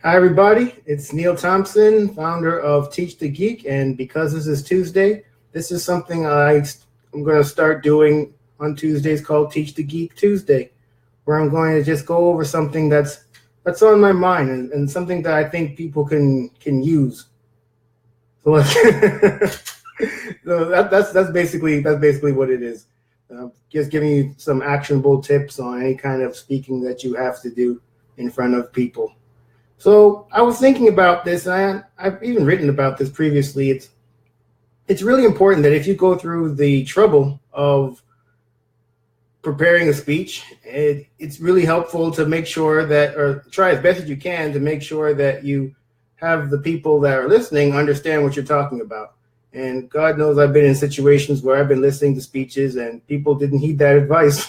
Hi, everybody. It's Neil Thompson, founder of Teach the Geek. And because this is Tuesday, this is something I'm going to start doing on Tuesdays called Teach the Geek Tuesday, where I'm going to just go over something that's on my mind and something that I think people can use. So, that's basically what it is. Just giving you some actionable tips on any kind of speaking that you have to do in front of people. So I was thinking about this, and I've even written about this previously. It's really important that if you go through the trouble of preparing a speech, it's really helpful to make sure that, or try as best as you can to make sure that you have the people that are listening understand what you're talking about. And God knows I've been in situations where I've been listening to speeches and people didn't heed that advice.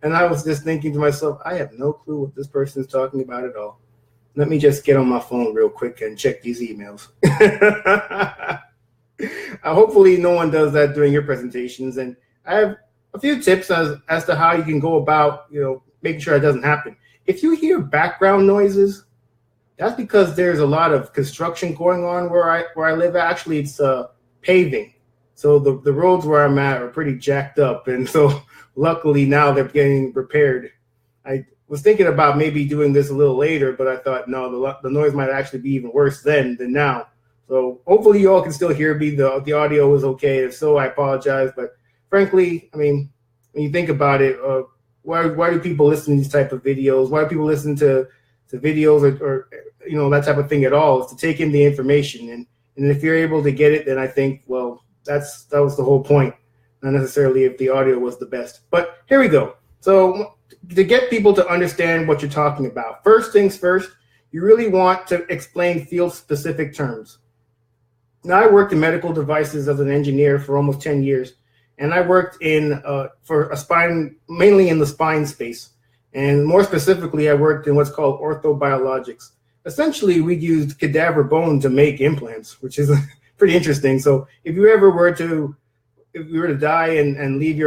And I was just thinking to myself, I have no clue what this person is talking about at all. Let me just get on my phone real quick and check these emails. Hopefully no one does that during your presentations. And I have a few tips as to how you can go about, making sure it doesn't happen. If you hear background noises, that's because there's a lot of construction going on where I live. Actually, it's paving. So the roads where I'm at are pretty jacked up. And so luckily now they're getting repaired. I was thinking about maybe doing this a little later, but I thought, no, the noise might actually be even worse then than now. So hopefully you all can still hear me. The audio is okay. If so, I apologize. But frankly, I mean, when you think about it, why do people listen to these type of videos? Why do people listen to videos or that type of thing at all? Is to take in the information. And if you're able to get it, then I think, well, that was the whole point. Not necessarily if the audio was the best. But here we go. So to get people to understand what you're talking about, first things first, you really want to explain field-specific terms. Now, I worked in medical devices as an engineer for almost 10 years, and I worked for a spine, mainly in the spine space. And more specifically, I worked in what's called Ortho biologics. Essentially, we used cadaver bone to make implants, which is pretty interesting. So if you were to die and leave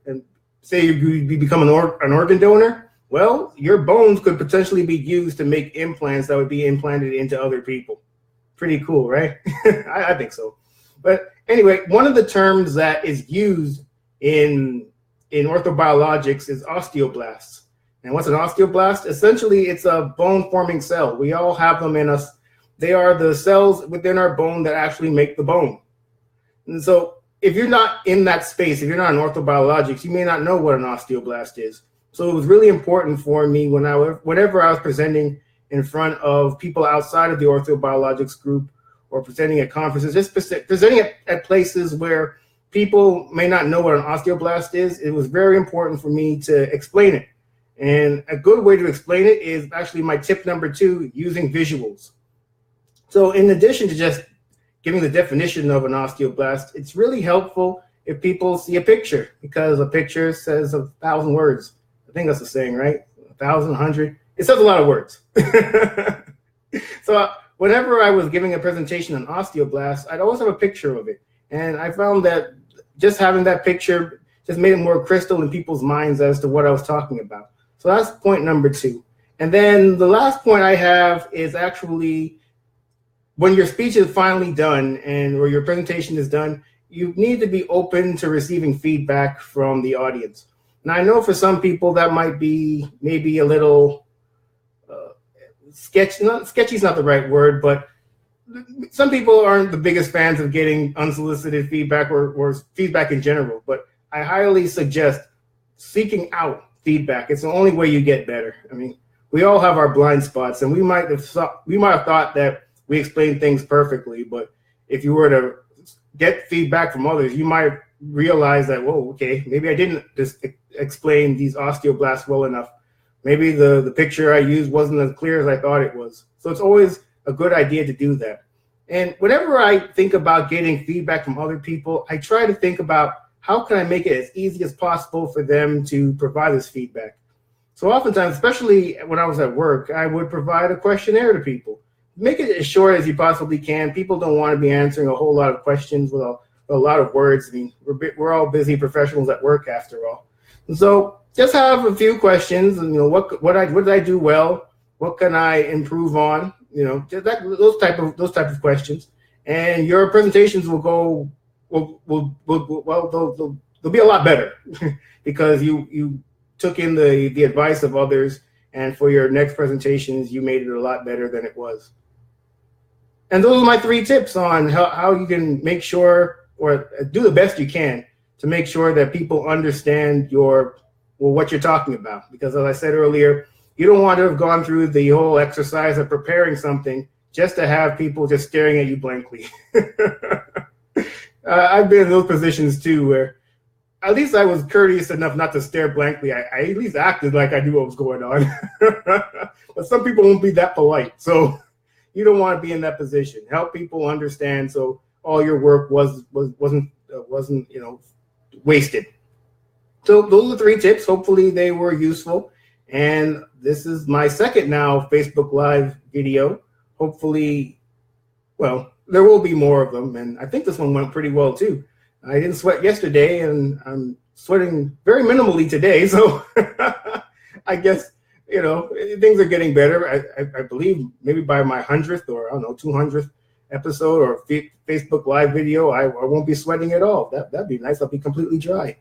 and say you become an organ donor, well, your bones could potentially be used to make implants that would be implanted into other people. Pretty cool, right? I think so. But anyway, one of the terms that is used in orthobiologics is osteoblasts. And what's an osteoblast? Essentially, it's a bone-forming cell. We all have them in us. They are the cells within our bone that actually make the bone. And so if you're not in that space, if you're not in orthobiologics, you may not know what an osteoblast is. So it was really important for me whenever I was presenting in front of people outside of the orthobiologics group or presenting at conferences, just presenting at places where people may not know what an osteoblast is. It was very important for me to explain it. And a good way to explain it is actually my tip number 2, using visuals. So in addition to just giving the definition of an osteoblast, it's really helpful if people see a picture, because a picture says 1,000 words. I think that's the saying, right? 1,000, 100. It says a lot of words. So whenever I was giving a presentation on osteoblasts, I'd always have a picture of it. And I found that just having that picture just made it more crystal in people's minds as to what I was talking about. So that's point number 2. And then the last point I have is actually, when your speech is finally done or your presentation is done, you need to be open to receiving feedback from the audience. Now, I know for some people that might be maybe a little sketchy is not the right word, but some people aren't the biggest fans of getting unsolicited feedback or feedback in general. But I highly suggest seeking out feedback. It's the only way you get better. I mean, we all have our blind spots, and we might have thought that we explain things perfectly, but if you were to get feedback from others, you might realize that, whoa, okay, maybe I didn't just explain these osteoblasts well enough. Maybe the picture I used wasn't as clear as I thought it was. So it's always a good idea to do that. And whenever I think about getting feedback from other people, I try to think about how can I make it as easy as possible for them to provide this feedback. So oftentimes, especially when I was at work, I would provide a questionnaire to people. Make it as short as you possibly can. People don't want to be answering a whole lot of questions with a lot of words. I mean, we're all busy professionals at work after all. And so just have a few questions. And what did I do well? What can I improve on? Just those type of questions, and your presentations will go they'll be a lot better because you took in the advice of others, and for your next presentations, you made it a lot better than it was. And those are my 3 tips on how you can make sure or do the best you can to make sure that people understand what you're talking about. Because as I said earlier, you don't want to have gone through the whole exercise of preparing something just to have people just staring at you blankly. I've been in those positions too, where at least I was courteous enough not to stare blankly. I at least acted like I knew what was going on. But some people won't be that polite. So you don't want to be in that position. Help people understand so all your work wasn't wasted. So those are 3 tips. Hopefully they were useful. And this is my second now Facebook Live video. Hopefully, well, there will be more of them. And I think this one went pretty well too. I didn't sweat yesterday, and I'm sweating very minimally today. So I guess, things are getting better. I believe maybe by my 100th or 200th episode or Facebook Live video, I won't be sweating at all. That'd be nice. I'll be completely dry.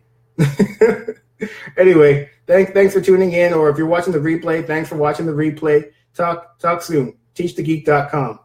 Anyway, thanks for tuning in, or if you're watching the replay, thanks for watching the replay. Talk soon. TeachTheGeek.com.